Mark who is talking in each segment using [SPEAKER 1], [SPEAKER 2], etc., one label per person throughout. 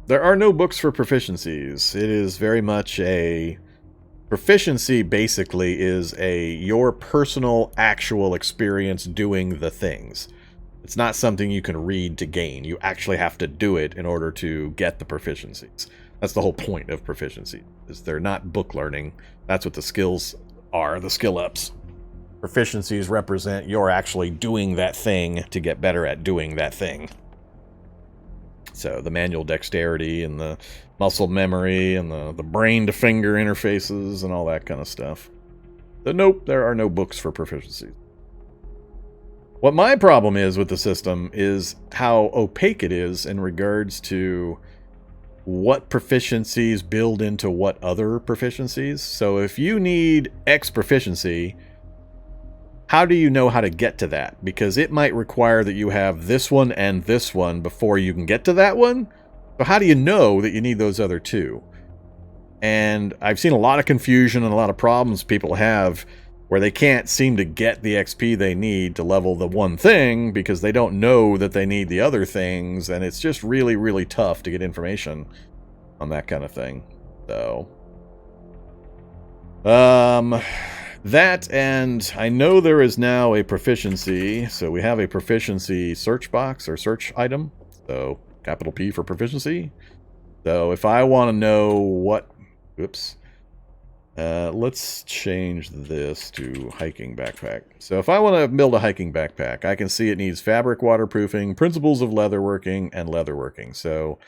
[SPEAKER 1] There are no books for proficiencies. It is very much a... Proficiency basically is your personal actual experience doing the things. It's not something you can read to gain. You actually have to do it in order to get the proficiencies. That's the whole point of proficiency, is they're not book learning. That's what the skills are, the skill ups. Proficiencies represent you're actually doing that thing to get better at doing that thing. So the manual dexterity and the muscle memory and the brain to finger interfaces and all that kind of stuff. But nope, there are no books for proficiency. What my problem is with the system is how opaque it is in regards to what proficiencies build into what other proficiencies. So if you need X proficiency, how do you know how to get to that? Because it might require that you have this one and this one before you can get to that one. So how do you know that you need those other two? And I've seen a lot of confusion and a lot of problems people have where they can't seem to get the XP they need to level the one thing because they don't know that they need the other things, and it's just really, really tough to get information on that kind of thing. So, that, and I know there is now a proficiency, so we have a proficiency search box or search item, so capital P for proficiency. So if I want to know what, oops, let's change this to hiking backpack. So if I want to build a hiking backpack, I can see it needs fabric waterproofing, principles of leatherworking, and leatherworking. So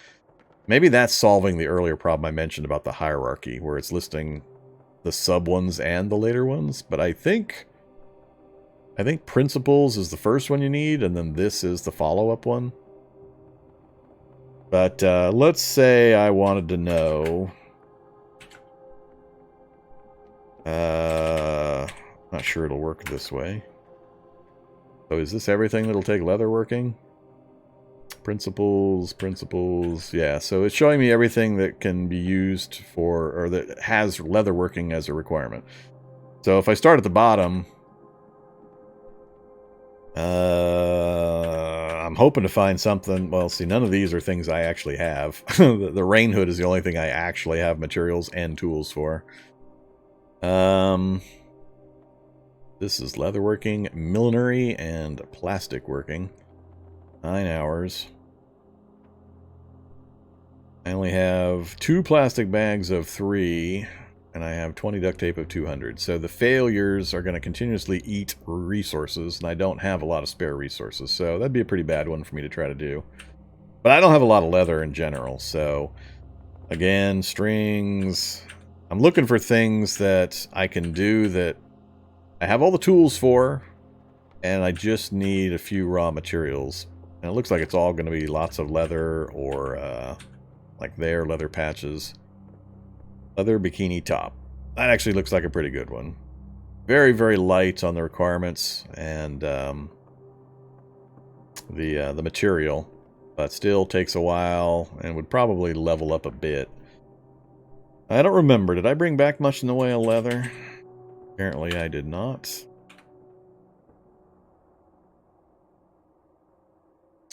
[SPEAKER 1] maybe that's solving the earlier problem I mentioned about the hierarchy, where it's listing the sub ones and the later ones. But I think principles is the first one you need, and then this is the follow-up one. But let's say I wanted to know... not sure it'll work this way. So is this everything that'll take leatherworking? Principles, yeah, so it's showing me everything that can be used for, or that has leatherworking as a requirement. So if I start at the bottom, I'm hoping to find something. Well, see, none of these are things I actually have. The rain hood is the only thing I actually have materials and tools for. This is leatherworking, millinery, and plastic working. 9 hours. I only have 2 plastic bags of 3, and I have 20 duct tape of 200. So the failures are going to continuously eat resources, and I don't have a lot of spare resources. So that'd be a pretty bad one for me to try to do. But I don't have a lot of leather in general, so... Again, strings... I'm looking for things that I can do that I have all the tools for, and I just need a few raw materials. And it looks like it's all going to be lots of leather or, like there, leather patches. Leather bikini top. That actually looks like a pretty good one. Very, very light on the requirements and the material, but still takes a while and would probably level up a bit. I don't remember. Did I bring back much in the way of leather? Apparently I did not.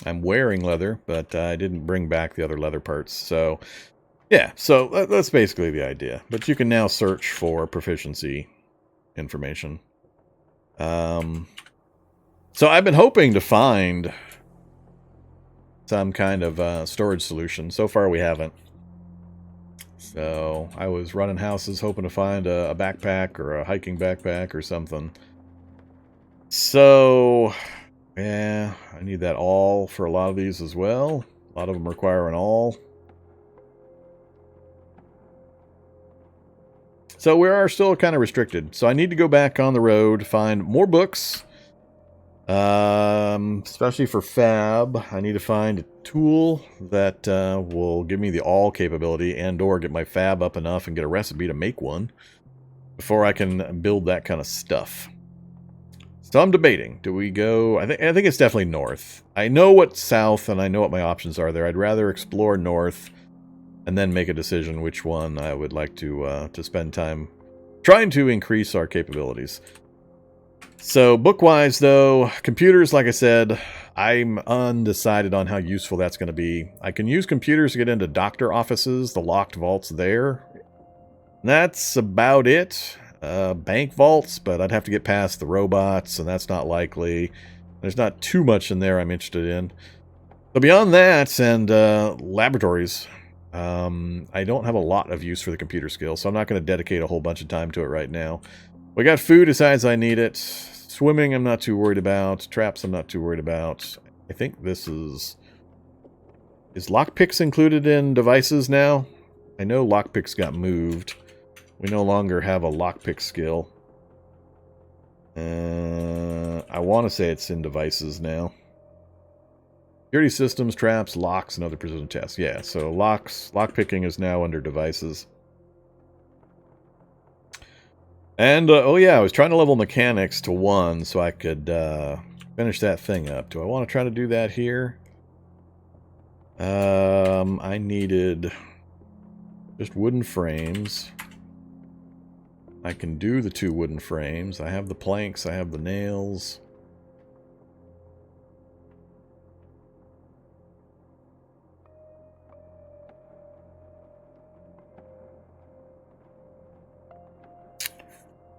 [SPEAKER 1] I'm wearing leather, but I didn't bring back the other leather parts. So, yeah. So that's basically the idea. But you can now search for proficiency information. So I've been hoping to find some kind of storage solution. So far we haven't. So I was running houses hoping to find a backpack or a hiking backpack or something. So, yeah, I need that all for a lot of these as well. A lot of them require an all. So we are still kind of restricted. So I need to go back on the road, find more books. Especially for fab, I need to find a tool that will give me the all capability and or get my fab up enough and get a recipe to make one before I can build that kind of stuff. So I'm debating. Do we go... I think it's definitely north. I know what's south and I know what my options are there. I'd rather explore north and then make a decision which one I would like to spend time trying to increase our capabilities. So book-wise, though, computers, like I said, I'm undecided on how useful that's going to be. I can use computers to get into doctor offices, the locked vaults there. That's about it. Bank vaults, but I'd have to get past the robots, and that's not likely. There's not too much in there I'm interested in. So beyond that, and laboratories, I don't have a lot of use for the computer skill, so I'm not going to dedicate a whole bunch of time to it right now. We got food as high as I need it. Swimming I'm not too worried about. Traps I'm not too worried about. I think this is... Is lockpicks included in devices now? I know lockpicks got moved. We no longer have a lockpick skill. I want to say it's in devices now. Security systems, traps, locks, and other precision tests. Yeah, so lockpicking is now under devices. And, oh yeah, I was trying to level mechanics to 1 so I could finish that thing up. Do I want to try to do that here? I needed just wooden frames. I can do the 2 wooden frames. I have the planks, I have the nails.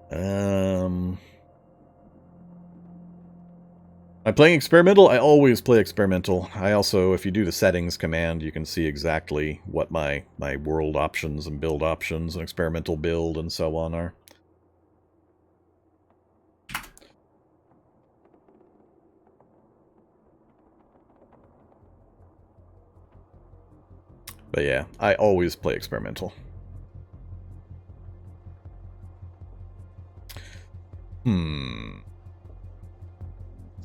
[SPEAKER 1] Am I playing experimental? I always play experimental. I also, if you do the settings command, you can see exactly what my world options and build options and experimental build and so on are. But yeah, I always play experimental.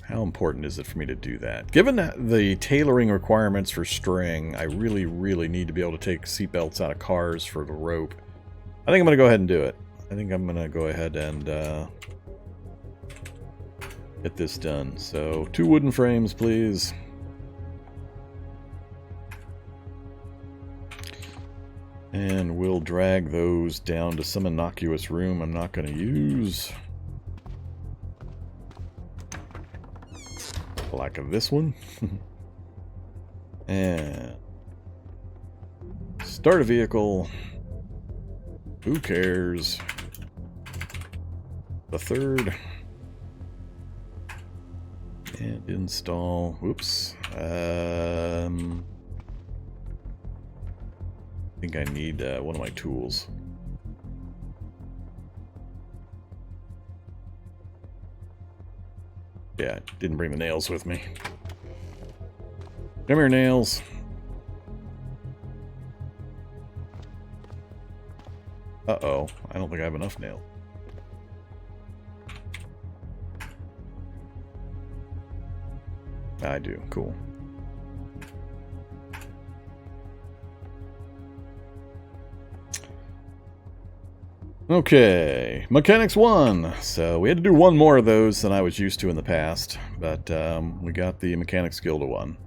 [SPEAKER 1] How important is it for me to do that? Given the tailoring requirements for string, I really, really need to be able to take seatbelts out of cars for the rope. I think I'm going to go ahead and do it. I think I'm going to go ahead and get this done. So, 2 wooden frames, please. And we'll drag those down to some innocuous room I'm not going to use. Like of this one. And start a vehicle. Who cares? The 3rd. And install. Whoops. I think I need one of my tools. Yeah, didn't bring the nails with me. Come here, nails. Uh-oh, I don't think I have enough nails. I do, cool. Okay, Mechanics 1. So we had to do 1 more of those than I was used to in the past, but we got the Mechanics skill to 1.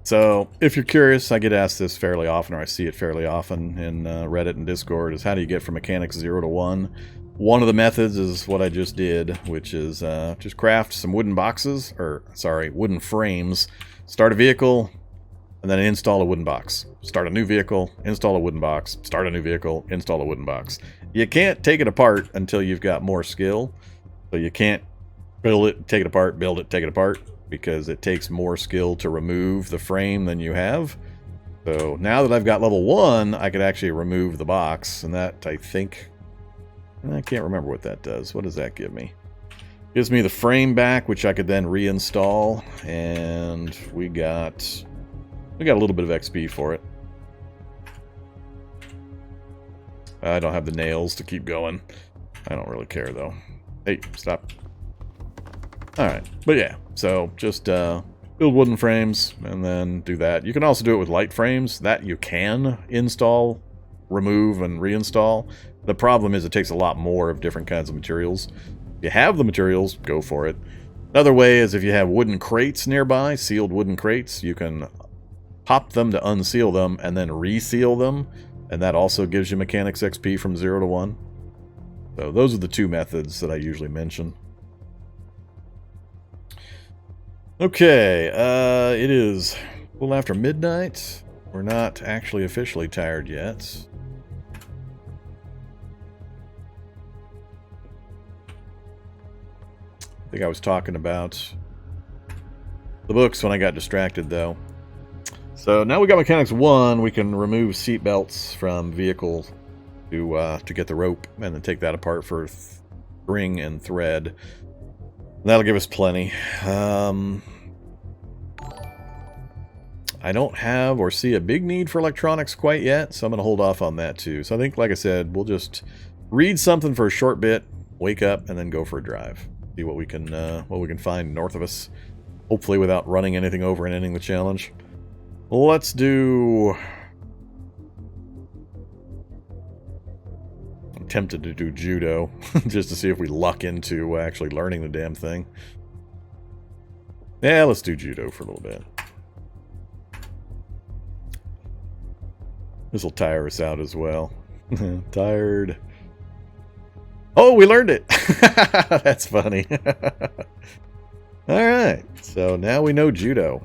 [SPEAKER 1] So if you're curious, I get asked this fairly often, or I see it fairly often in Reddit and Discord, is how do you get from Mechanics 0 to 1? One of the methods is what I just did, which is just craft some wooden boxes, or sorry, wooden frames, start a vehicle, and then install a wooden box. Start a new vehicle, install a wooden box, start a new vehicle, install a wooden box. You can't take it apart until you've got more skill. So you can't build it, take it apart, build it, take it apart, because it takes more skill to remove the frame than you have. So now that I've got level 1, I could actually remove the box, and that, I think, I can't remember what that does. What does that give me? Gives me the frame back, which I could then reinstall, and we got a little bit of XP for it. I don't have the nails to keep going. I don't really care, though. Hey, stop. Alright, but yeah, so just build wooden frames and then do that. You can also do it with light frames. That you can install, remove, and reinstall. The problem is it takes a lot more of different kinds of materials. If you have the materials, go for it. Another way is if you have wooden crates nearby, sealed wooden crates, you can pop them to unseal them and then reseal them. And that also gives you Mechanics XP from 0 to 1. So those are the 2 methods that I usually mention. Okay, it is a little after midnight. We're not actually officially tired yet. I think I was talking about the books when I got distracted, though. So now we got Mechanics 1, we can remove seat belts from vehicle to get the rope, and then take that apart for string and thread. That'll give us plenty. I don't have or see a big need for electronics quite yet, so I'm going to hold off on that too. So I think, like I said, we'll just read something for a short bit, wake up, and then go for a drive. See what we can find north of us. Hopefully without running anything over and ending the challenge. Let's do... I'm tempted to do judo, just to see if we luck into actually learning the damn thing. Yeah, let's do judo for a little bit. This will tire us out as well. Tired. Oh, we learned it! That's funny. Alright, so now we know judo.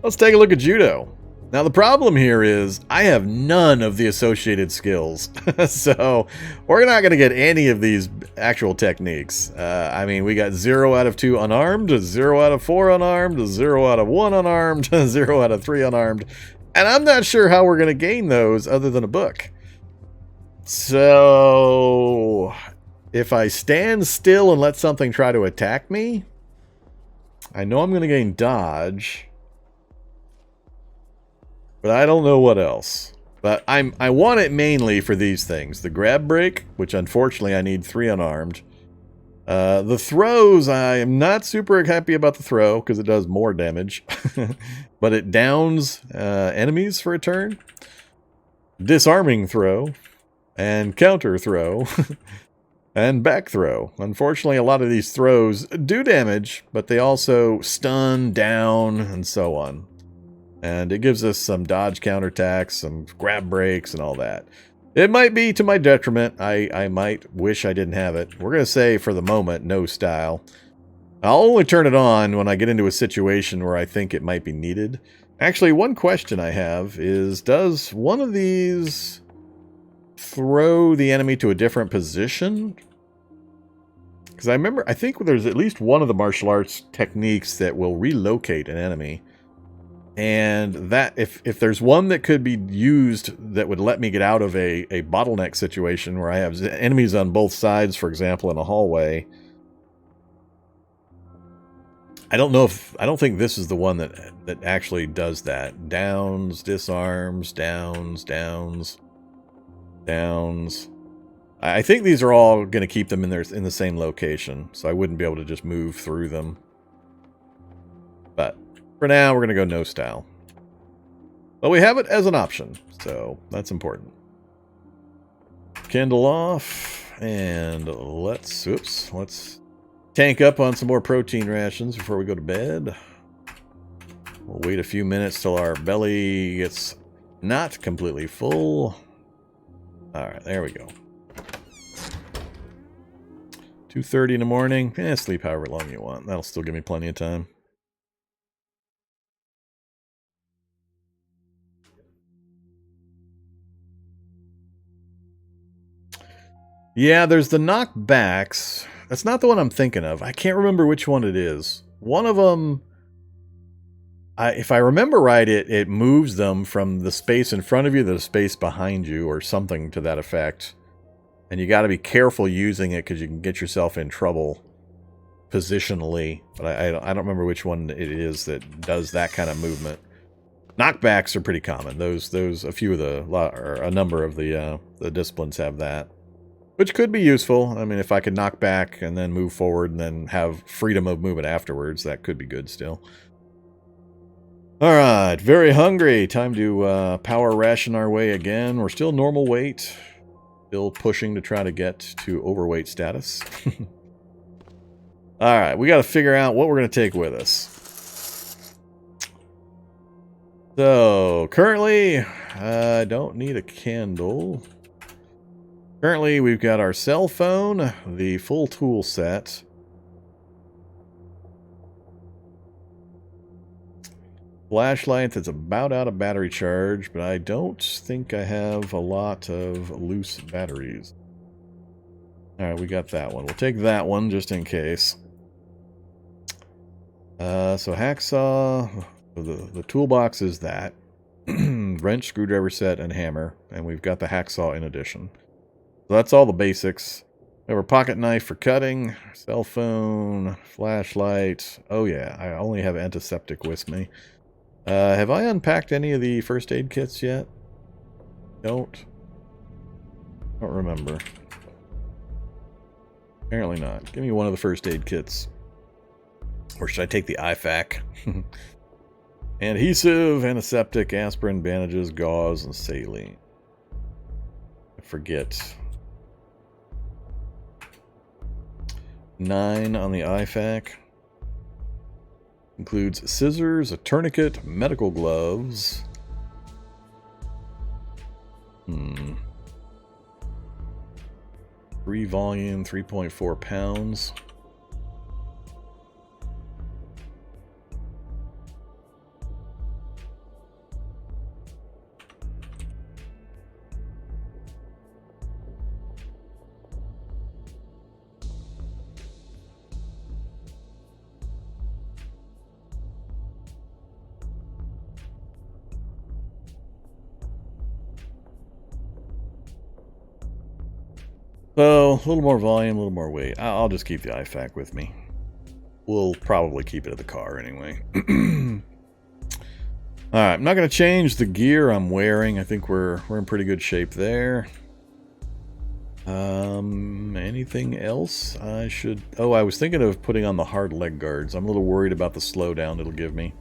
[SPEAKER 1] Let's take a look at judo. Now the problem here is I have none of the associated skills. So we're not going to get any of these actual techniques. I mean, we got 0 out of 2 unarmed, 0 out of 4 unarmed, 0 out of 1 unarmed, 0 out of 3 unarmed. And I'm not sure how we're going to gain those other than a book. So if I stand still and let something try to attack me, I know I'm going to gain dodge. But I don't know what else. But I want it mainly for these things. The grab break, which unfortunately I need 3 unarmed. The throws, I am not super happy about the throw because it does more damage. But it downs enemies for a turn. Disarming throw. And counter throw. And back throw. Unfortunately, a lot of these throws do damage, but they also stun, down, and so on. And it gives us some dodge counterattacks, some grab breaks, and all that. It might be to my detriment. I might wish I didn't have it. We're going to say, for the moment, no style. I'll only turn it on when I get into a situation where I think it might be needed. Actually, one question I have is, does one of these throw the enemy to a different position? Because I think there's at least one of the martial arts techniques that will relocate an enemy. And that if there's one that could be used that would let me get out of a bottleneck situation where I have enemies on both sides, for example, in a hallway. I don't think this is the one that actually does that. Downs, disarms, downs, downs, downs. I think these are all going to keep them in the same location, so I wouldn't be able to just move through them. But for now, we're going to go no style. But we have it as an option, so that's important. Kindle off, and let's tank up on some more protein rations before we go to bed. We'll wait a few minutes till our belly gets not completely full. Alright, there we go. 2:30 in the morning. Sleep however long you want. That'll still give me plenty of time. Yeah, there's the knockbacks. That's not the one I'm thinking of. I can't remember which one it is. One of them, if I remember right, it moves them from the space in front of you to the space behind you, or something to that effect. And you got to be careful using it because you can get yourself in trouble positionally. But I don't remember which one it is that does that kind of movement. Knockbacks are pretty common. Those a number of the disciplines have that. Which could be useful. I mean, if I could knock back and then move forward and then have freedom of movement afterwards, that could be good still. Alright, very hungry. Time to power ration our way again. We're still normal weight. Still pushing to try to get to overweight status. Alright, we got to figure out what we're going to take with us. So, currently, I don't need a candle. Currently, we've got our cell phone, the full tool set. Flashlight that's about out of battery charge, but I don't think I have a lot of loose batteries. Alright, we got that one. We'll take that one just in case. So hacksaw, the toolbox is that. Wrench, screwdriver set, and hammer. And we've got the hacksaw in addition. So that's all the basics. We have our pocket knife for cutting, cell phone, flashlight. Oh yeah, I only have antiseptic with me. Have I unpacked any of the first aid kits yet? Don't remember. Apparently not. Give me one of the first aid kits. Or should I take the IFAC? Adhesive, antiseptic, aspirin, bandages, gauze, and saline. I forget. 9 on the IFAC. Includes scissors, a tourniquet, medical gloves. 3 volume, 3.4 pounds. So, a little more volume, a little more weight. I'll just keep the IFAC with me. We'll probably keep it at the car anyway. Alright, I'm not going to change the gear I'm wearing. I think we're in pretty good shape there. Anything else I should... Oh, I was thinking of putting on the hard leg guards. I'm a little worried about the slowdown it'll give me.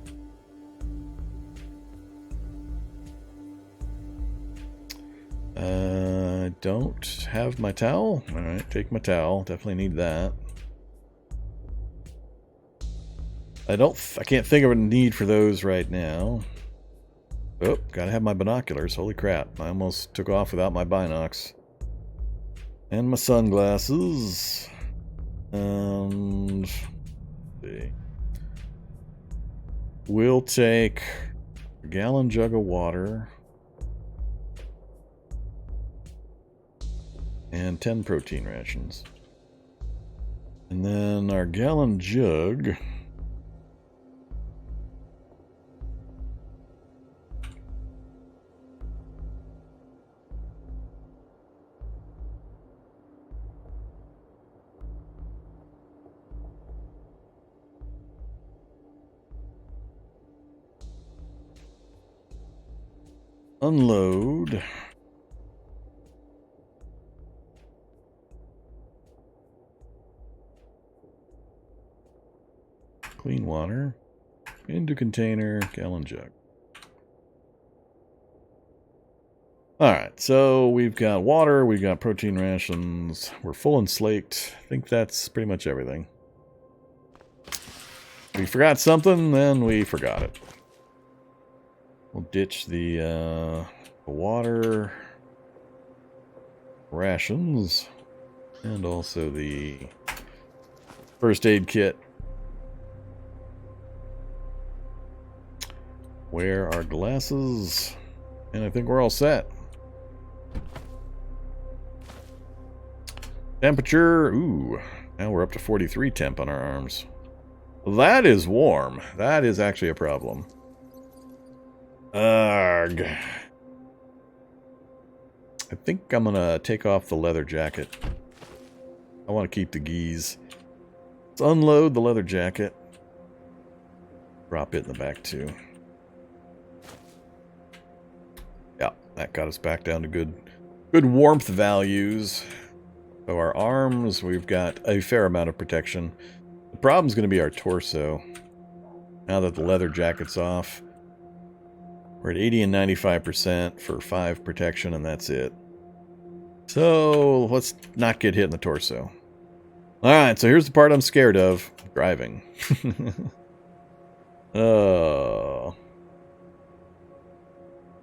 [SPEAKER 1] Don't have my towel. Alright, take my towel. Definitely need that. I can't think of a need for those right now. Oh, gotta have my binoculars. Holy crap. I almost took off without my binocs. And my sunglasses. And... let's see. We'll take a gallon jug of water. And 10 protein rations. And then our gallon jug. Unload. Clean water. Into container, gallon jug. Alright, so we've got water, we've got protein rations, we're full and slaked. I think that's pretty much everything. If we forgot something, then we forgot it. We'll ditch the water, rations, and also the first aid kit. Wear our glasses, and I think we're all set. Temperature, ooh, now we're up to 43 temp on our arms. That is warm. That is actually a problem. Ugh. I think I'm gonna take off the leather jacket. I want to keep the geese. Let's unload the leather jacket. Drop it in the back too. Yeah, that got us back down to good warmth values. So our arms, we've got a fair amount of protection. The problem's going to be our torso. Now that the leather jacket's off, we're at 80 and 95% for 5 protection, and that's it. So let's not get hit in the torso. Alright, so here's the part I'm scared of. Driving. Oh.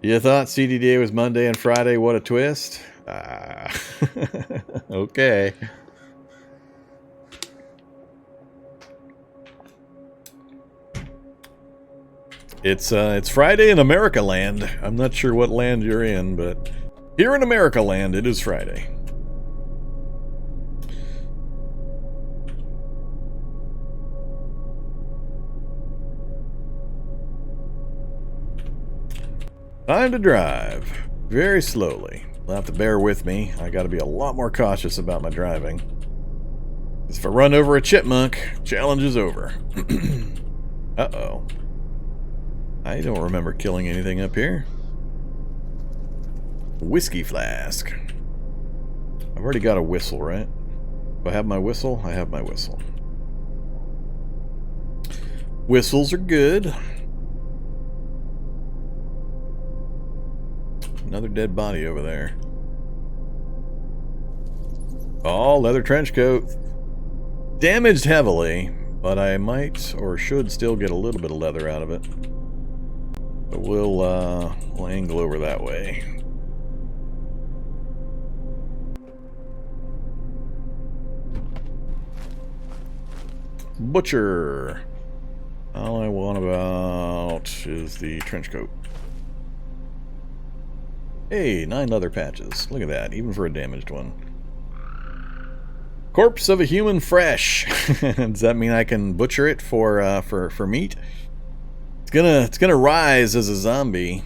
[SPEAKER 1] You thought CDDA was Monday and Friday? What a twist. Ah. Okay. It's Friday in America land. I'm not sure what land you're in, but here in America land, it is Friday. Time to drive. Very slowly. You'll have to bear with me. I gotta be a lot more cautious about my driving. If I run over a chipmunk, challenge is over. Uh-oh. I don't remember killing anything up here. Whiskey flask. I've already got a whistle, right? Do I have my whistle? I have my whistle. Whistles are good. Another dead body over there. Oh, leather trench coat. Damaged heavily, but I might or should still get a little bit of leather out of it. But we'll angle over that way. Butcher. All I want about is the trench coat. Hey, 9 leather patches. Look at that, even for a damaged one. Corpse of a human fresh. Does that mean I can butcher it for meat? It's gonna rise as a zombie.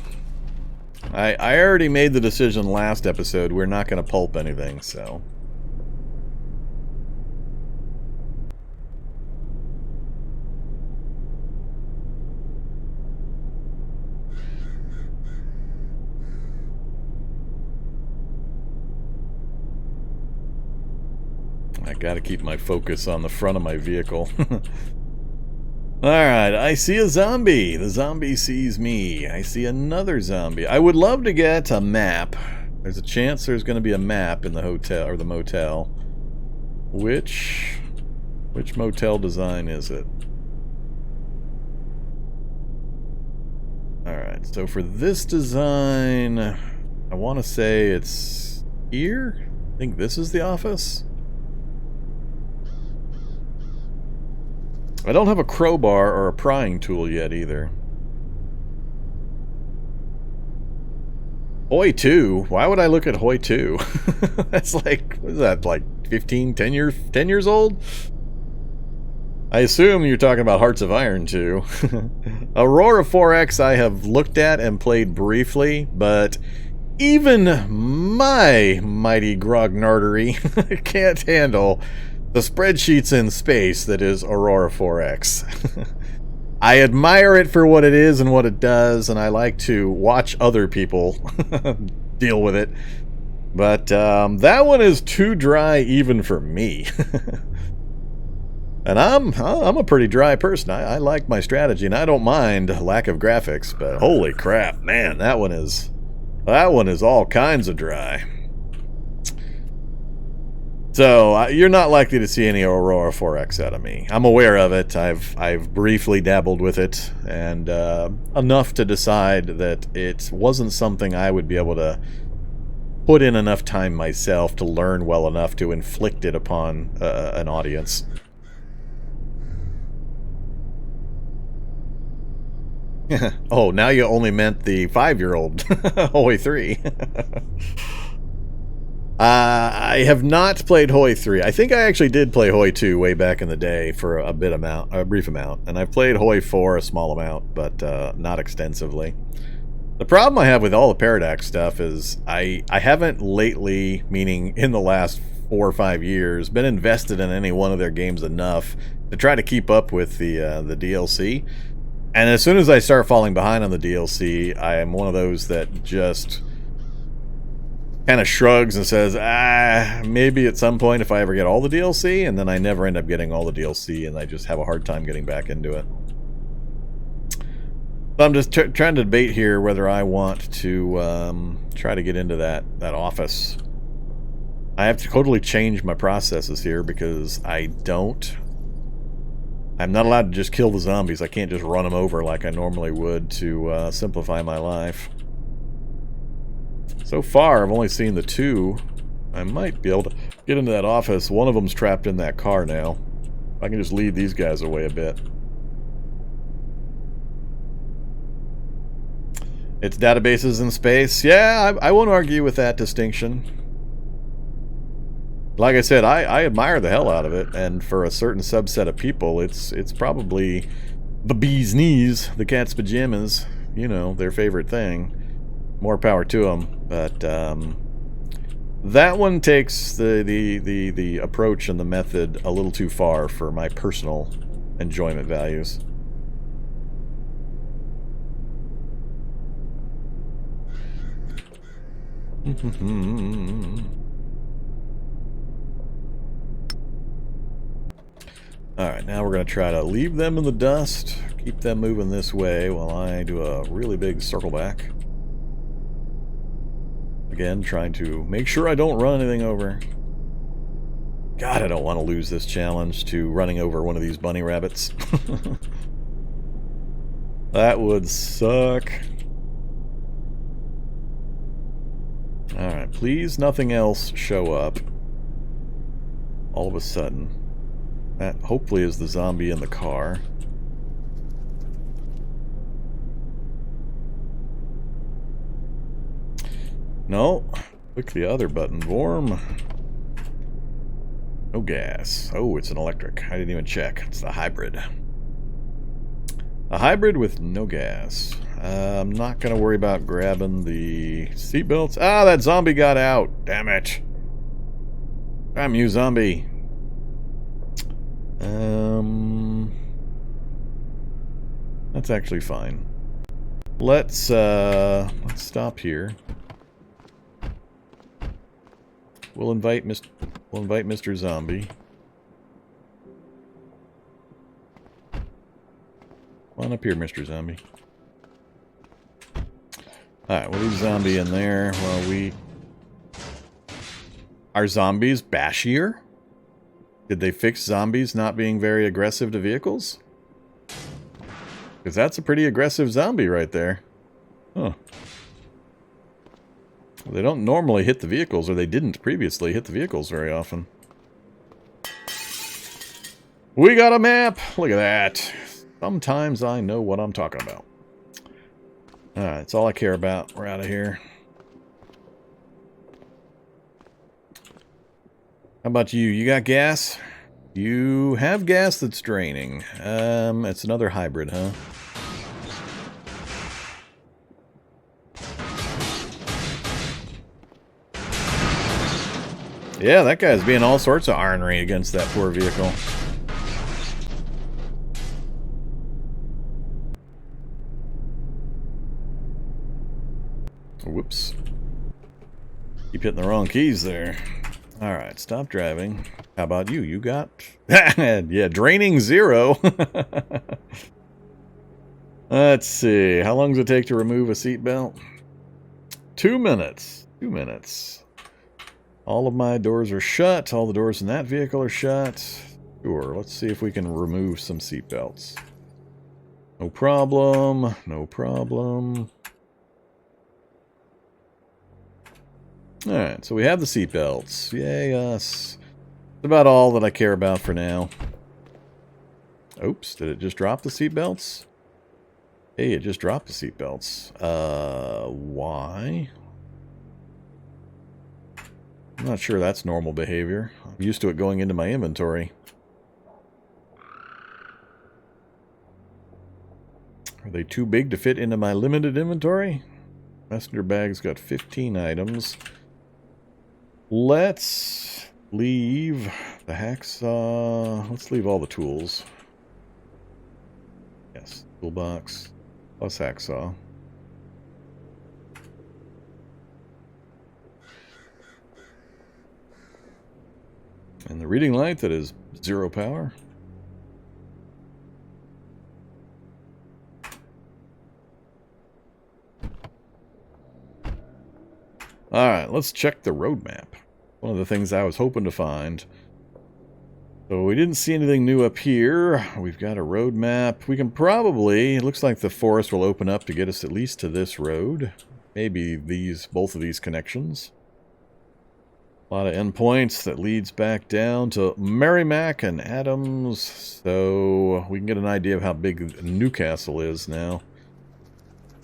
[SPEAKER 1] I already made the decision last episode. We're not gonna pulp anything, so. I gotta keep my focus on the front of my vehicle. Alright, I see a zombie. The zombie sees me. I see another zombie. I would love to get a map. There's a chance there's going to be a map in the hotel, or the motel. Which motel design is it? Alright, so for this design, I want to say it's here? I think this is the office? I don't have a crowbar or a prying tool yet either. Hoi 2? Why would I look at Hoi 2? That's like, what is that, like 10 years old? I assume you're talking about Hearts of Iron 2. Aurora 4X I have looked at and played briefly, but even my mighty grognardery can't handle the spreadsheets in space that is Aurora 4X. I admire it for what it is and what it does, and I like to watch other people deal with it. But that one is too dry even for me. And I'm a pretty dry person. I like my strategy, and I don't mind lack of graphics. But holy crap, man, that one is all kinds of dry. So, you're not likely to see any Aurora 4X out of me. I'm aware of it. I've briefly dabbled with it, and enough to decide that it wasn't something I would be able to put in enough time myself to learn well enough to inflict it upon an audience. Oh, now you only meant the 5-year-old Hoi 3. I have not played Hoi 3. I think I actually did play Hoi 2 way back in the day for a brief amount. And I've played Hoi 4 a small amount, but not extensively. The problem I have with all the Paradox stuff is I haven't lately, meaning in the last 4 or 5 years, been invested in any one of their games enough to try to keep up with the DLC. And as soon as I start falling behind on the DLC, I am one of those that just kind of shrugs and says, maybe at some point if I ever get all the DLC, and then I never end up getting all the DLC, and I just have a hard time getting back into it. So I'm just trying to debate here whether I want to try to get into that office. I have to totally change my processes here because I'm not allowed to just kill the zombies. I can't just run them over like I normally would to simplify my life. So far, I've only seen the 2. I might be able to get into that office. One of them's trapped in that car now. I can just lead these guys away a bit. It's databases in space. Yeah, I won't argue with that distinction. Like I said, I admire the hell out of it, and for a certain subset of people, it's probably the bee's knees, the cat's pajamas, you know, their favorite thing. More power to them, but that one takes the approach and the method a little too far for my personal enjoyment values. Alright, now we're going to try to leave them in the dust, keep them moving this way while I do a really big circle back. Again, trying to make sure I don't run anything over. God, I don't want to lose this challenge to running over one of these bunny rabbits. That would suck. Alright, please nothing else show up all of a sudden. That hopefully is the zombie in the car. No. Click the other button, Vorm. No gas. Oh, it's an electric. I didn't even check. It's a hybrid. A hybrid with no gas. I'm not going to worry about grabbing the seatbelts. Ah, that zombie got out. Damn it. Damn you, zombie. That's actually fine. Let's stop here. We'll invite Mr. Zombie. Come on up here, Mr. Zombie. Alright, we'll leave Zombie in there while we... Are zombies bashier? Did they fix zombies not being very aggressive to vehicles? Because that's a pretty aggressive zombie right there. Huh. Well, they don't normally hit the vehicles, or they didn't previously hit the vehicles very often. We got a map! Look at that. Sometimes I know what I'm talking about. Alright, that's all I care about. We're out of here. How about you? You got gas? You have gas that's draining. It's another hybrid, huh? Yeah, that guy's being all sorts of ornery against that poor vehicle. Whoops. Keep hitting the wrong keys there. Alright, stop driving. How about you? You got... yeah, draining 0. Let's see. How long does it take to remove a seatbelt? 2 minutes. 2 minutes. All of my doors are shut. All the doors in that vehicle are shut. Sure, let's see if we can remove some seatbelts. No problem. No problem. Alright, so we have the seatbelts. Yay, us. That's about all that I care about for now. Oops, did it just drop the seatbelts? Hey, it just dropped the seatbelts. Why? I'm not sure that's normal behavior. I'm used to it going into my inventory. Are they too big to fit into my limited inventory? Messenger bag's got 15 items. Let's leave the hacksaw. Let's leave all the tools. Yes, toolbox plus hacksaw. And the reading light that is 0 power. Alright, let's check the roadmap. One of the things I was hoping to find. So we didn't see anything new up here. We've got a roadmap. We can probably... It looks like the forest will open up to get us at least to this road. Maybe both of these connections. A lot of endpoints that leads back down to Merrimack and Adams. So we can get an idea of how big Newcastle is now.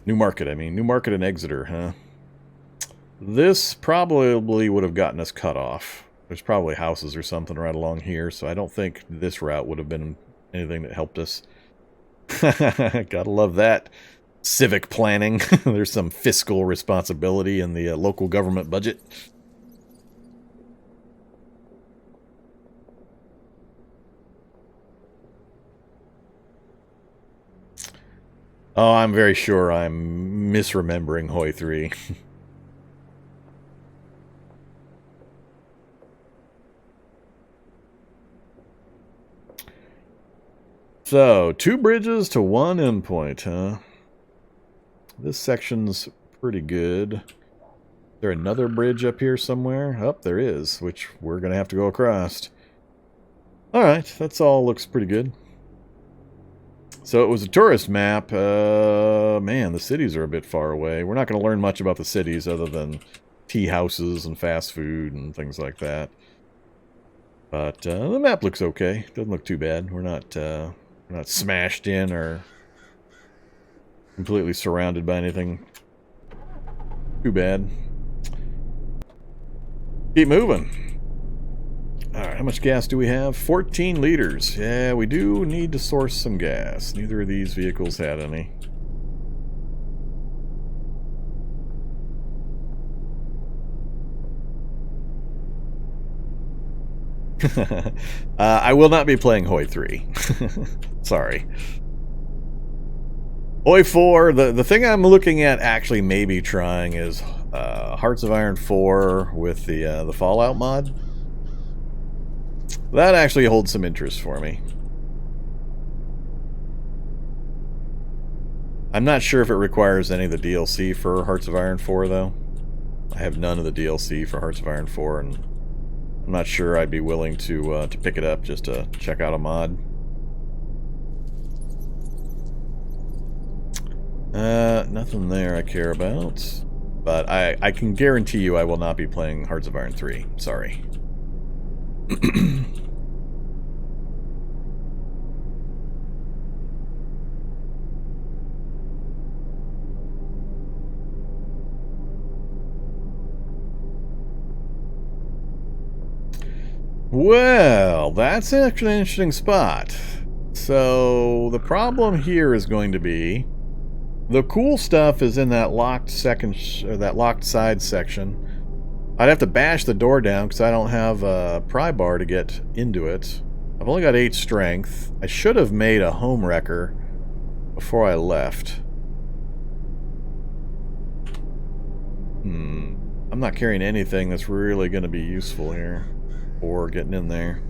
[SPEAKER 1] New Market, I mean. New Market and Exeter, huh? This probably would have gotten us cut off. There's probably houses or something right along here, so I don't think this route would have been anything that helped us. Gotta love that. Civic planning. There's some fiscal responsibility in the local government budget. Oh, I'm very sure I'm misremembering Hoi 3. So, 2 bridges to 1 endpoint, huh? This section's pretty good. Is there another bridge up here somewhere? Oh, there is, which we're going to have to go across. Alright, that's all looks pretty good. So it was a tourist map. Man, the cities are a bit far away. We're not going to learn much about the cities other than tea houses and fast food and things like that. But the map looks okay. Doesn't look too bad. We're not smashed in or completely surrounded by anything too bad. Keep moving. Alright, how much gas do we have? 14 liters. Yeah, we do need to source some gas. Neither of these vehicles had any. I will not be playing Hoi 3. Sorry. Hoi 4, the thing I'm looking at actually maybe trying is Hearts of Iron 4 with the Fallout mod. That actually holds some interest for me. I'm not sure if it requires any of the DLC for Hearts of Iron 4, though. I have none of the DLC for Hearts of Iron 4, and I'm not sure I'd be willing to pick it up just to check out a mod. Nothing there I care about. But I can guarantee you I will not be playing Hearts of Iron 3. Sorry. Well, that's actually an interesting spot. So, the problem here is going to be the cool stuff is in that locked side section. I'd have to bash the door down because I don't have a pry bar to get into it. I've only got 8 strength. I should have made a home wrecker before I left. I'm not carrying anything that's really going to be useful here for getting in there.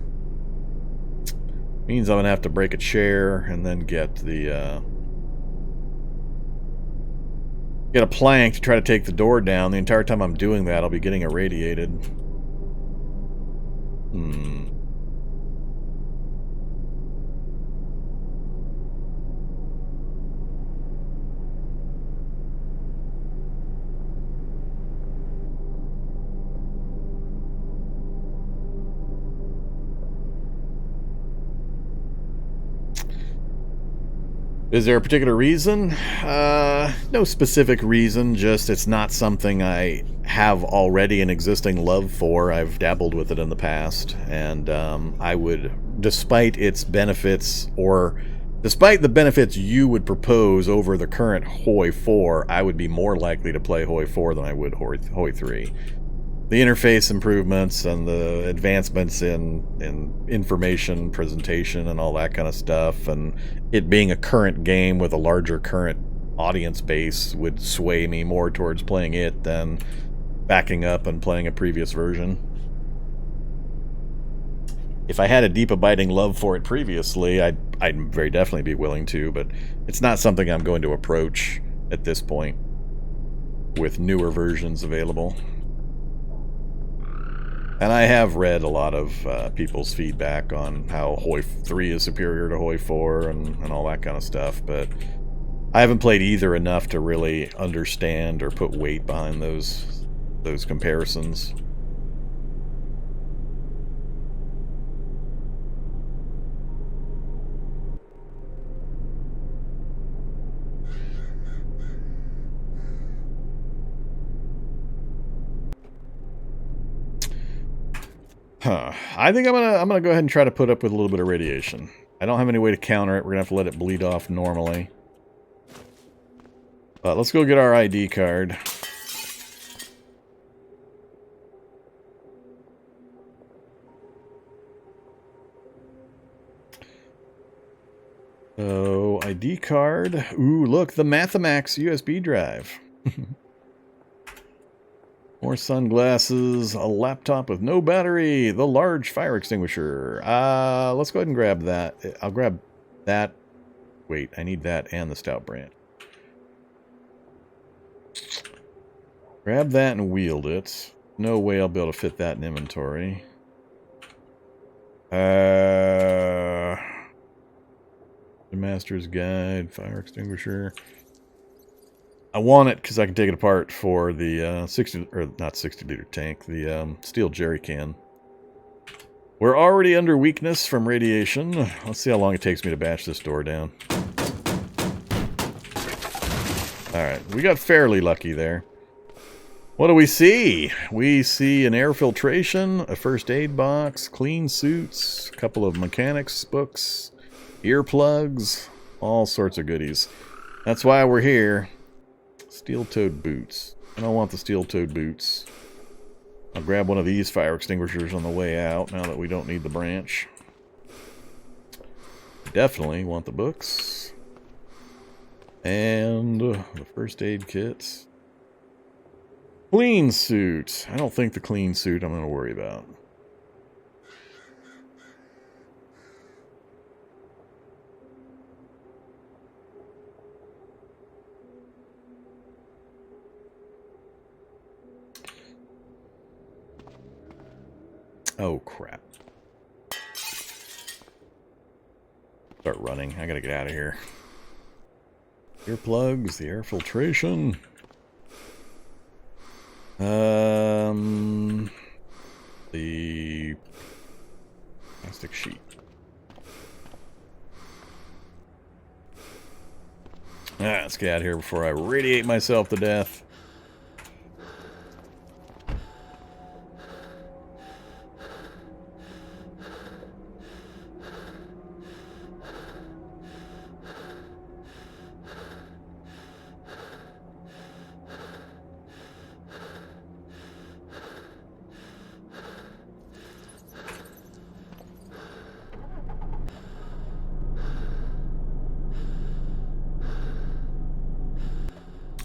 [SPEAKER 1] Means I'm going to have to break a chair and then get the get a plank to try to take the door down. The entire time I'm doing that, I'll be getting irradiated. Is there a particular reason? No specific reason, just it's not something I have already an existing love for. I've dabbled with it in the past, and I would, despite its benefits, or despite the benefits you would propose over the current Hoi 4, I would be more likely to play Hoi 4 than I would Hoi 3. The interface improvements and the advancements in information presentation and all that kind of stuff, and it being a current game with a larger current audience base would sway me more towards playing it than backing up and playing a previous version. If I had a deep abiding love for it previously, I'd very definitely be willing to, but it's not something I'm going to approach at this point with newer versions available. And I have read a lot of people's feedback on how Hoi 3 is superior to Hoi 4 and all that kind of stuff, but I haven't played either enough to really understand or put weight behind those comparisons. I think I'm gonna go ahead and try to put up with a little bit of radiation. I don't have any way to counter it. We're gonna have to let it bleed off normally. But let's go get our ID card. So, ID card. Ooh, look, the Mathemax USB drive. More sunglasses, a laptop with no battery, the large fire extinguisher. Let's go ahead and grab that. I'll grab that. Wait, I need that and the stout brand. Grab that and wield it. No way I'll be able to fit that in inventory. The Master's Guide, fire extinguisher. I want it because I can take it apart for the 60, or not 60-liter tank, the steel jerry can. We're already under weakness from radiation. Let's see how long it takes me to bash this door down. Alright, we got fairly lucky there. What do we see? We see an air filtration, a first aid box, clean suits, a couple of mechanics books, earplugs, all sorts of goodies. That's why we're here. Steel-toed boots. I don't want the steel-toed boots. I'll grab one of these fire extinguishers on the way out now that we don't need the branch. Definitely want the books. And the first aid kits. Clean suit. I don't think the clean suit I'm going to worry about. Oh, crap. Start running. I gotta get out of here. Earplugs, the air filtration. The plastic sheet. Let's get out of here before I radiate myself to death.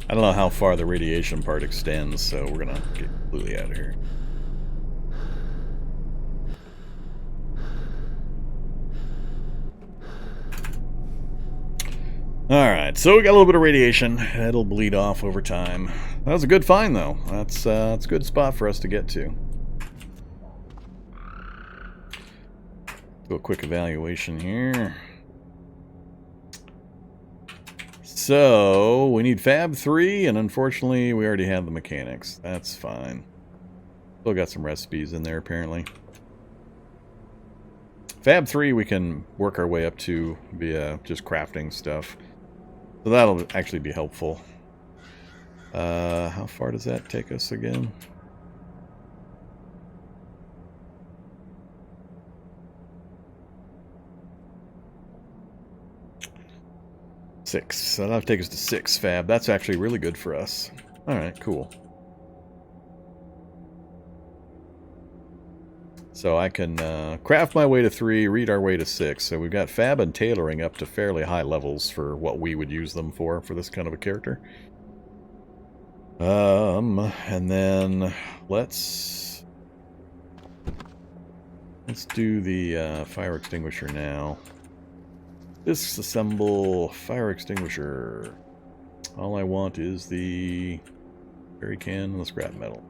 [SPEAKER 1] I don't know how far the radiation part extends, so we're gonna get completely out of here. Alright, so we got a little bit of radiation. It'll bleed off over time. That was a good find, though. That's a good spot for us to get to. Do a quick evaluation here. So, we need Fab 3, and unfortunately, we already have the mechanics. That's fine. Still got some recipes in there, apparently. Fab 3 we can work our way up to via just crafting stuff. So that'll actually be helpful. How far does that take us again? Six. So that'll take us to 6 Fab. That's actually really good for us. Alright, cool. So I can craft my way to 3, read our way to 6. So we've got Fab and tailoring up to fairly high levels for what we would use them for this kind of a character. And then let's do the fire extinguisher now. Disassemble fire extinguisher. All I want is the jerry can and the scrap metal.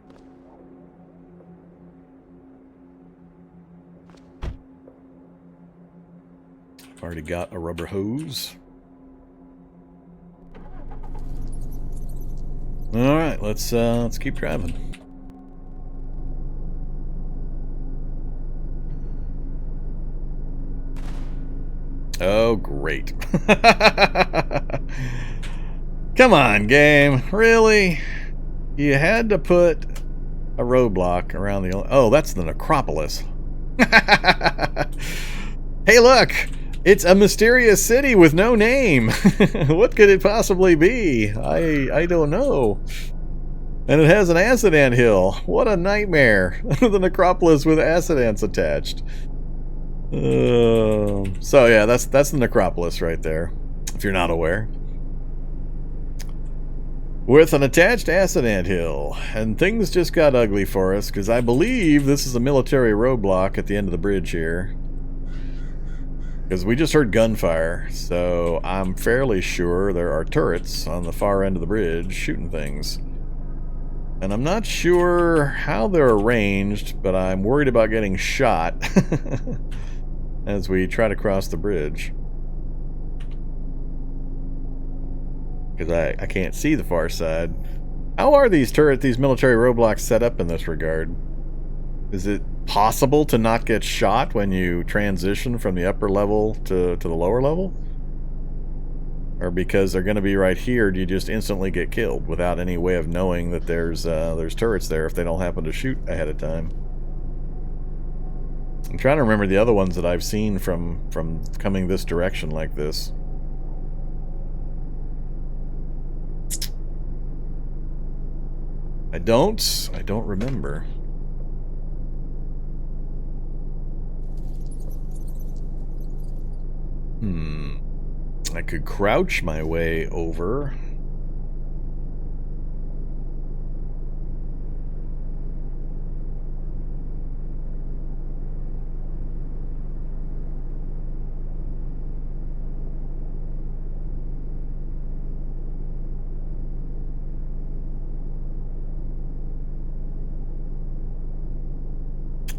[SPEAKER 1] Already got a rubber hose. All right, let's keep driving. Oh, great. Come on, game. Really? You had to put a roadblock around the... Oh, that's the Necropolis. Hey, look! It's a mysterious city with no name. What could it possibly be? I don't know. And it has an acid ant hill. What a nightmare. The Necropolis with acid ants attached. So yeah, that's the Necropolis right there, if you're not aware. With an attached acid ant hill. And things just got ugly for us, because I believe this is a military roadblock at the end of the bridge here. Because we just heard gunfire, so I'm fairly sure there are turrets on the far end of the bridge shooting things. And I'm not sure how they're arranged, but I'm worried about getting shot as we try to cross the bridge. Because I can't see the far side. How are these military roadblocks set up in this regard? Is it possible to not get shot when you transition from the upper level to the lower level? Or because they're going to be right here, do you just instantly get killed without any way of knowing that there's turrets there if they don't happen to shoot ahead of time? I'm trying to remember the other ones that I've seen from coming this direction like this. I don't remember. I could crouch my way over.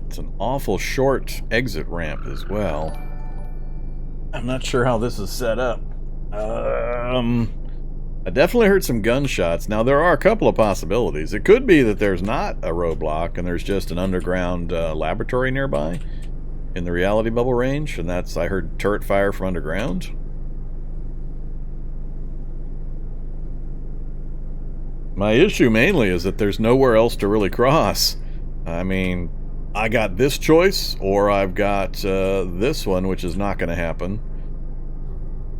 [SPEAKER 1] It's an awful short exit ramp as well. I'm not sure how this is set up. I definitely heard some gunshots. Now, there are a couple of possibilities. It could be that there's not a roadblock and there's just an underground laboratory nearby in the reality bubble range, and that's, I heard turret fire from underground. My issue mainly is that there's nowhere else to really cross. I mean, I got this choice, or I've got this one, which is not going to happen.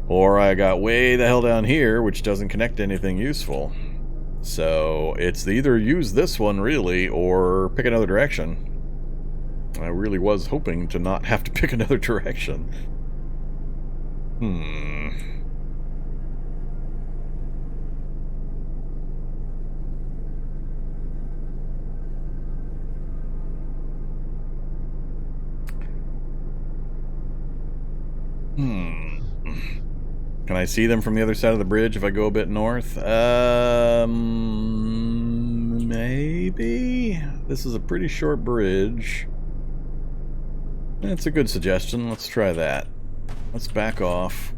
[SPEAKER 1] Or I got way the hell down here, which doesn't connect to anything useful. So it's either use this one, really, or pick another direction. I really was hoping to not have to pick another direction. Can I see them from the other side of the bridge if I go a bit north? Maybe? This is a pretty short bridge. That's a good suggestion. Let's try that. Let's back off.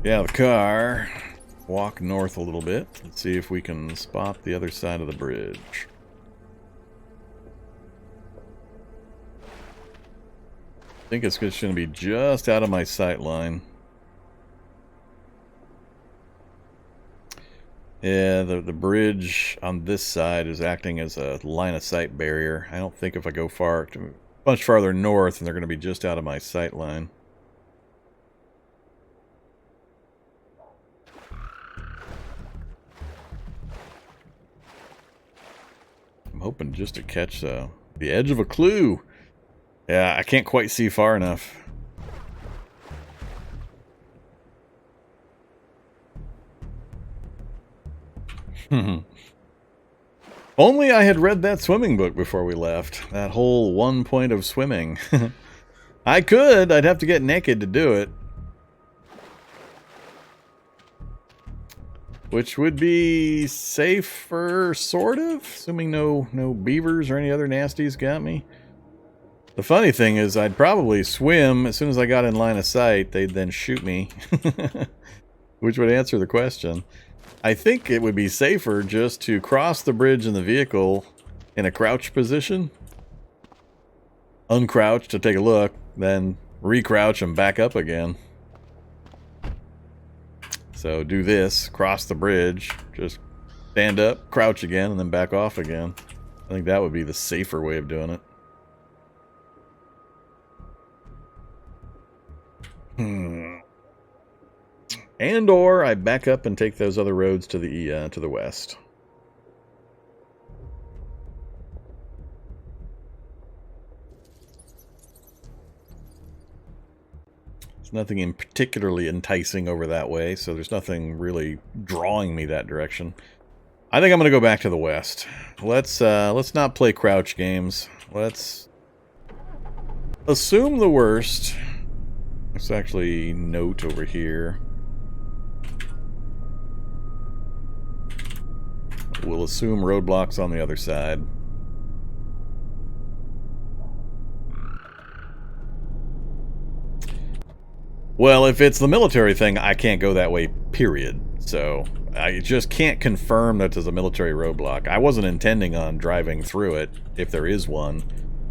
[SPEAKER 1] Yeah, the car. Walk north a little bit. Let's see if we can spot the other side of the bridge. I think it's just going to be just out of my sight line. Yeah, the bridge on this side is acting as a line of sight barrier. I don't think if I go much farther north, and they're going to be just out of my sight line. I'm hoping just to catch the edge of a clue. Yeah, I can't quite see far enough. Only I had read that swimming book before we left. That whole 1 point of swimming. I'd have to get naked to do it. Which would be safer, sort of? Assuming no beavers or any other nasties got me. The funny thing is, I'd probably swim. As soon as I got in line of sight, they'd then shoot me. Which would answer the question. I think it would be safer just to cross the bridge in the vehicle in a crouch position. Uncrouch to take a look, then recrouch and back up again. So do this, cross the bridge, just stand up, crouch again, and then back off again. I think that would be the safer way of doing it. And or I back up and take those other roads to the west. There's nothing in particularly enticing over that way, so there's nothing really drawing me that direction. I think I'm going to go back to the west. Let's not play crouch games. Let's assume the worst. Let's actually note over here. We'll assume roadblocks on the other side. Well, if it's the military thing, I can't go that way, period. So, I just can't confirm that there's a military roadblock. I wasn't intending on driving through it, if there is one.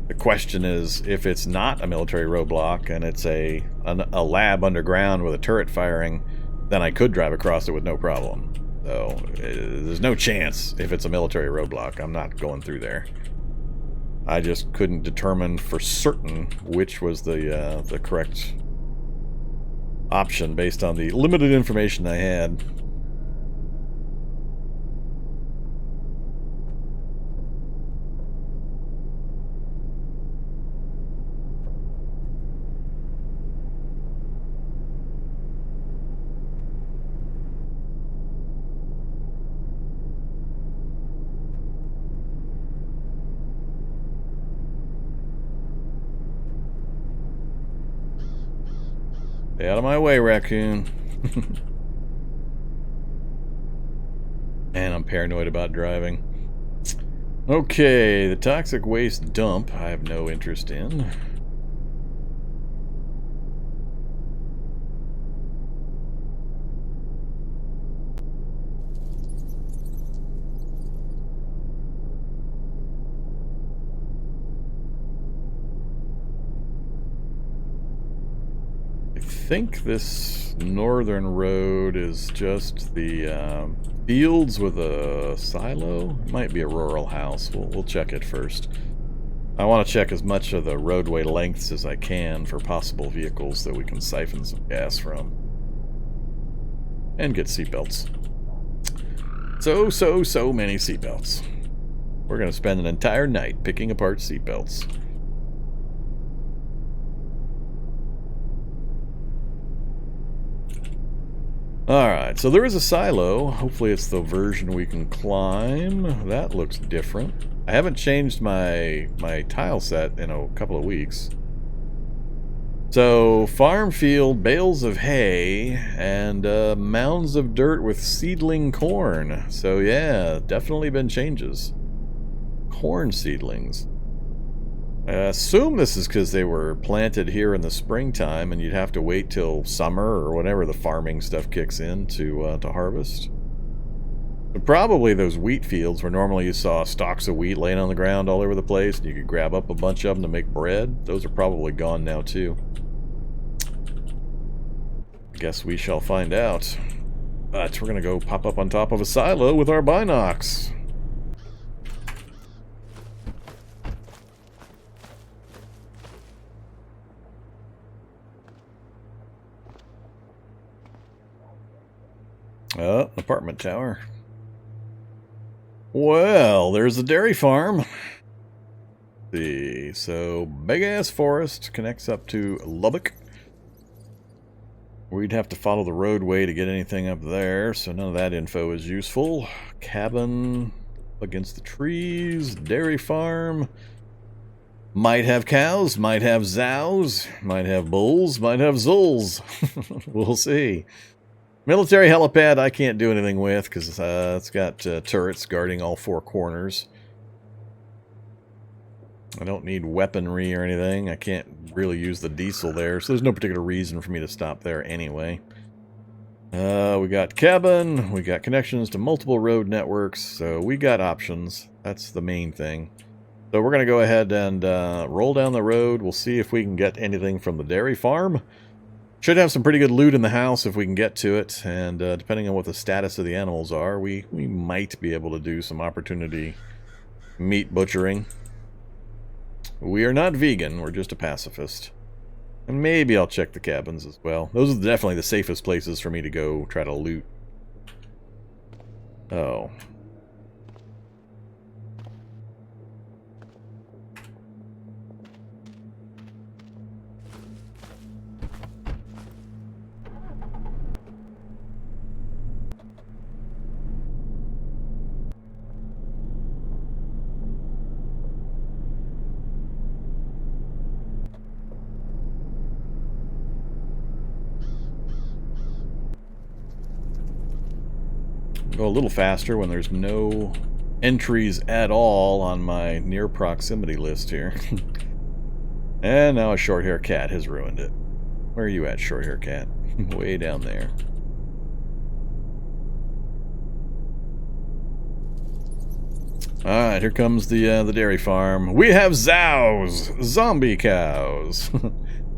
[SPEAKER 1] The question is, if it's not a military roadblock, and it's a lab underground with a turret firing, then I could drive across it with no problem. So, there's no chance if it's a military roadblock. I'm not going through there. I just couldn't determine for certain which was the correct option based on the limited information I had. Stay out of my way, raccoon. And I'm paranoid about driving. Okay, the toxic waste dump I have no interest in. I think this northern road is just the fields with a silo. It might be a rural house. We'll check it first. I want to check as much of the roadway lengths as I can for possible vehicles that we can siphon some gas from. And get seatbelts. So many seatbelts. We're going to spend an entire night picking apart seatbelts. Alright, so there is a silo. Hopefully it's the version we can climb. That looks different. I haven't changed my tile set in a couple of weeks. So, farm field, bales of hay, and mounds of dirt with seedling corn. So yeah, definitely been changes. Corn seedlings. I assume this is because they were planted here in the springtime and you'd have to wait till summer or whenever the farming stuff kicks in to harvest. But probably those wheat fields where normally you saw stalks of wheat laying on the ground all over the place and you could grab up a bunch of them to make bread. Those are probably gone now too. I guess we shall find out. But we're going to go pop up on top of a silo with our binocs. Apartment tower. Well, there's a dairy farm. Let's see, so big ass forest connects up to Lubbock. We'd have to follow the roadway to get anything up there, so none of that info is useful. Cabin against the trees, dairy farm. Might have cows, might have zows, might have bulls, might have zulls. We'll see. Military helipad I can't do anything with because it's got turrets guarding all four corners. I don't need weaponry or anything. I can't really use the diesel there, so there's no particular reason for me to stop there anyway. We got cabin, we got connections to multiple road networks, so we got options. That's the main thing. So we're going to go ahead and roll down the road. We'll see if we can get anything from the dairy farm. Should have some pretty good loot in the house if we can get to it, and depending on what the status of the animals are, we might be able to do some opportunity meat butchering. We are not vegan, we're just a pacifist. And maybe I'll check the cabins as well. Those are definitely the safest places for me to go try to loot. Oh. Go a little faster when there's no entries at all on my near proximity list here. And now a short hair cat has ruined it. Where are you at, short hair cat? Way down there. Alright, here comes the dairy farm. We have zows! Zombie cows!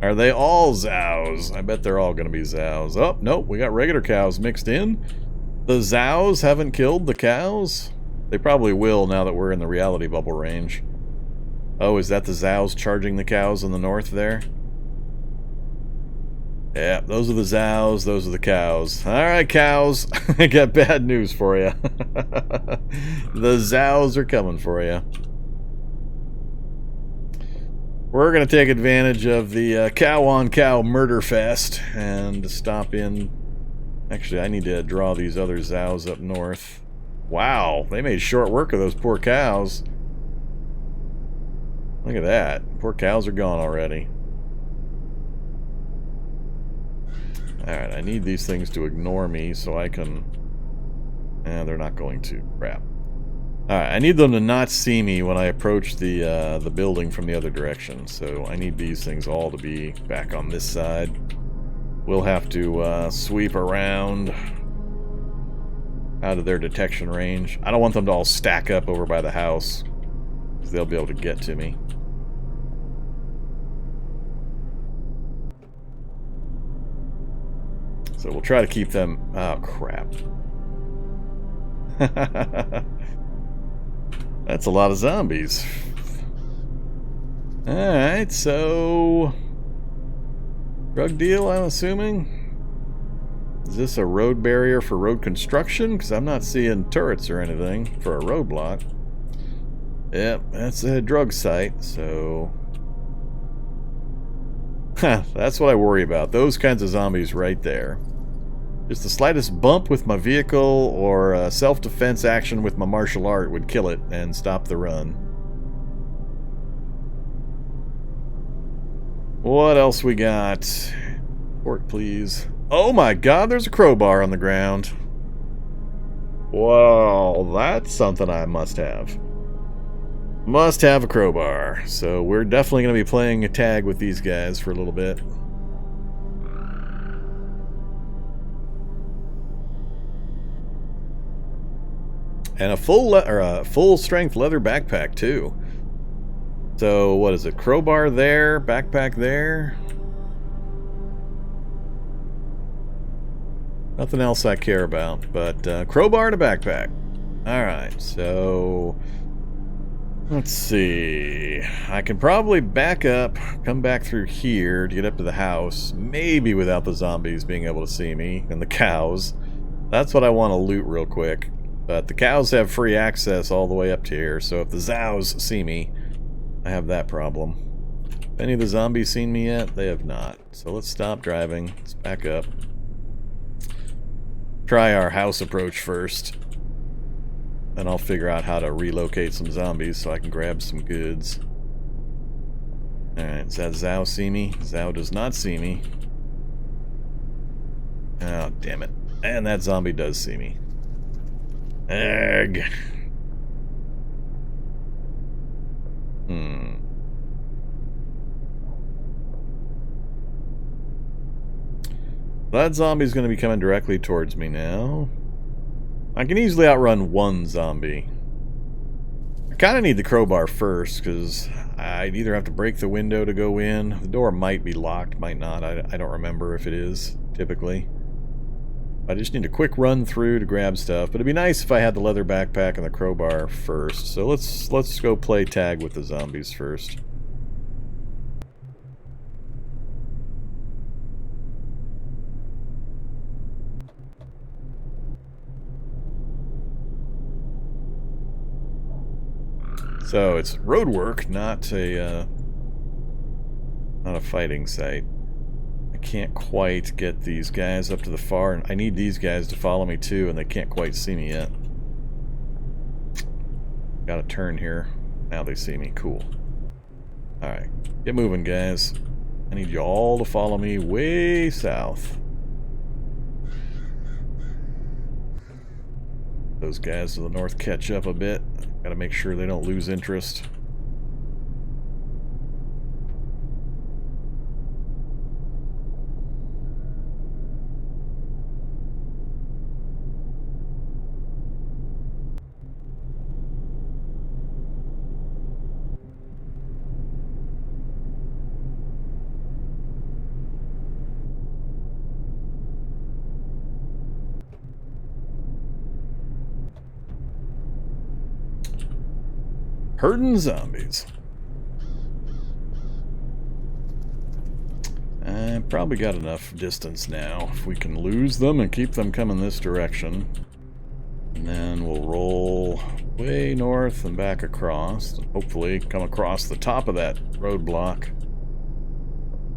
[SPEAKER 1] Are they all zows? I bet they're all gonna be zows. Oh, nope, we got regular cows mixed in. The zows haven't killed the cows? They probably will now that we're in the reality bubble range. Oh, is that the zows charging the cows in the north there? Yeah, those are the zows, those are the cows. Alright, cows, I got bad news for you. The zows are coming for you. We're going to take advantage of the cow-on-cow murder fest and stop in. Actually, I need to draw these other zows up north. Wow, they made short work of those poor cows. Look at that. Poor cows are gone already. Alright, I need these things to ignore me so I can... they're not going to. Crap. Alright, I need them to not see me when I approach the building from the other direction. So I need these things all to be back on this side. We'll have to sweep around out of their detection range. I don't want them to all stack up over by the house, because they'll be able to get to me. So we'll try to keep them... Oh, crap. That's a lot of zombies. Alright, so... Drug deal, I'm assuming? Is this a road barrier for road construction? Because I'm not seeing turrets or anything for a roadblock. Yep, that's a drug site, so... That's what I worry about. Those kinds of zombies right there. Just the slightest bump with my vehicle or self-defense action with my martial art would kill it and stop the run. What else we got? Port, please. Oh my god, there's a crowbar on the ground. Well, that's something I must have. Must have a crowbar. So we're definitely going to be playing a tag with these guys for a little bit. And a full strength leather backpack too. So, what is it? Crowbar there, backpack there. Nothing else I care about, but crowbar and a backpack. Alright, so... Let's see... I can probably back up, come back through here to get up to the house. Maybe without the zombies being able to see me, and the cows. That's what I want to loot real quick. But the cows have free access all the way up to here, so if the zows see me... I have that problem. Have any of the zombies seen me yet? They have not. So let's stop driving. Let's back up. Try our house approach first. Then I'll figure out how to relocate some zombies so I can grab some goods. Alright, does that Zow see me? Zow does not see me. Oh, damn it. And that zombie does see me. Egg. That zombie's going to be coming directly towards me now. I can easily outrun one zombie. I kind of need the crowbar first, because I'd either have to break the window to go in. The door might be locked, might not. I don't remember if it is, typically. I just need a quick run through to grab stuff, but it'd be nice if I had the leather backpack and the crowbar first. So let's go play tag with the zombies first. So it's road work, not a fighting site. I can't quite get these guys up to the far, and I need these guys to follow me too, and they can't quite see me yet. Got a turn here. Now they see me. Cool. Alright. Get moving, guys. I need you all to follow me way south. Those guys to the north catch up a bit. Gotta make sure they don't lose interest. Herding zombies. I probably got enough distance now. If we can lose them and keep them coming this direction. And then we'll roll way north and back across. And hopefully come across the top of that roadblock.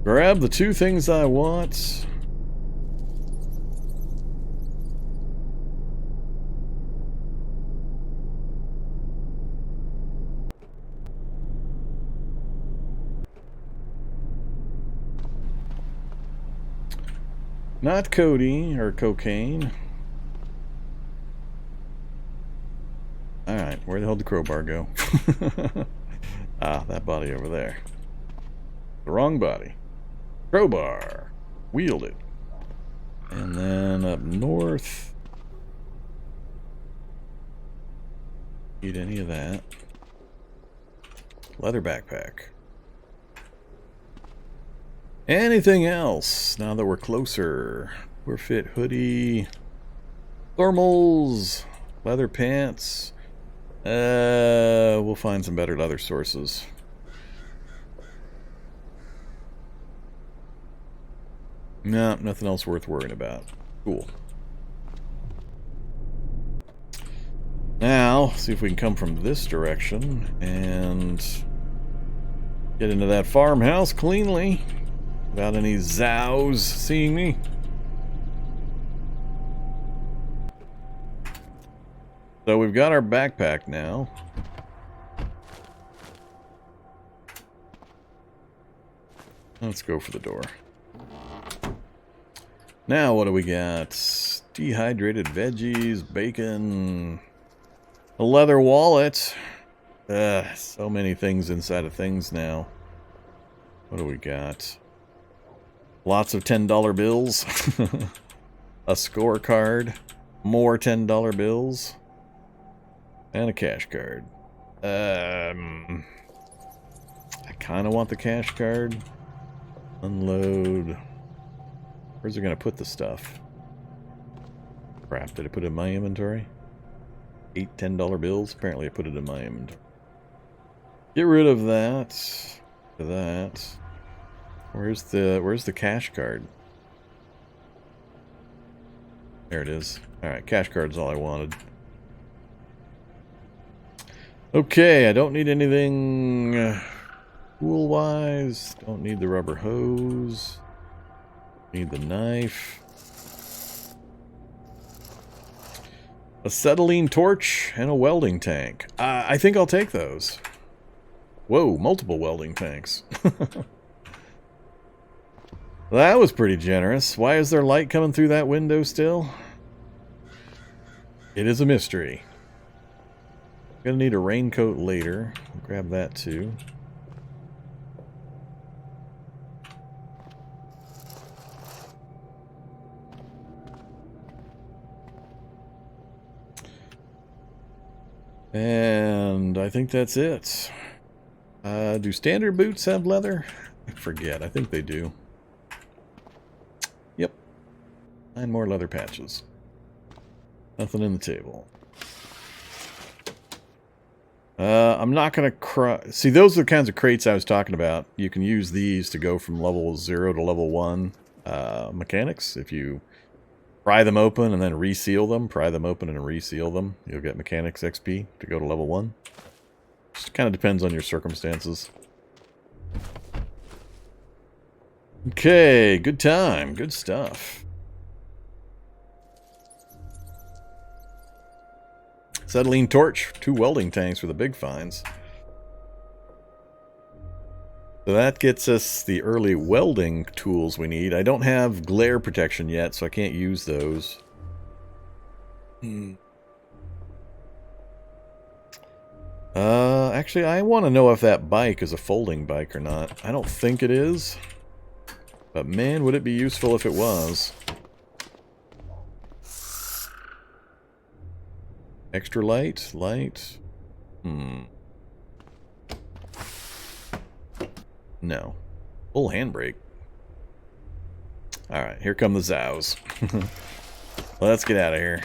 [SPEAKER 1] Grab the two things I want. Not Cody or cocaine. Alright, where the hell did the crowbar go? Ah, that body over there. The wrong body. Crowbar. Wield it. And then up north. Need any of that. Leather backpack. Anything else now that we're closer? We're fit hoodie, thermals, leather pants. We'll find some better leather sources. No, nothing else worth worrying about. Cool. Now, see if we can come from this direction and get into that farmhouse cleanly. Without any zows seeing me. So we've got our backpack now. Let's go for the door. Now what do we got? Dehydrated veggies, bacon, a leather wallet. So many things inside of things now. What do we got? Lots of $10 bills. A scorecard. More $10 bills. And a cash card. I kind of want the cash card. Unload. Where's it going to put the stuff? Crap, did I put it in my inventory? 8 $10 bills? Apparently I put it in my inventory. Get rid of that. That. Where's the cash card? There it is. Alright, cash card's all I wanted. Okay, I don't need anything tool-wise. Don't need the rubber hose. Need the knife. Acetylene torch and a welding tank. I think I'll take those. Whoa, multiple welding tanks. That was pretty generous. Why is there light coming through that window still? It is a mystery. Gonna need a raincoat later. I'll grab that too. And I think that's it. Do standard boots have leather? I forget. I think they do. Yep. 9 more leather patches. Nothing in the table. I'm not going to... See, those are the kinds of crates I was talking about. You can use these to go from level 0 to level 1 mechanics. If you pry them open and then reseal them, pry them open and reseal them, you'll get mechanics XP to go to level 1. Just kind of depends on your circumstances. Okay, good time. Good stuff. Acetylene torch, 2 welding tanks for the big finds. So that gets us the early welding tools we need. I don't have glare protection yet, so I can't use those. Actually, I want to know if that bike is a folding bike or not. I don't think it is. But man, would it be useful if it was. Extra light? Light? No. Full handbrake. Alright, here come the Zows. Let's get out of here.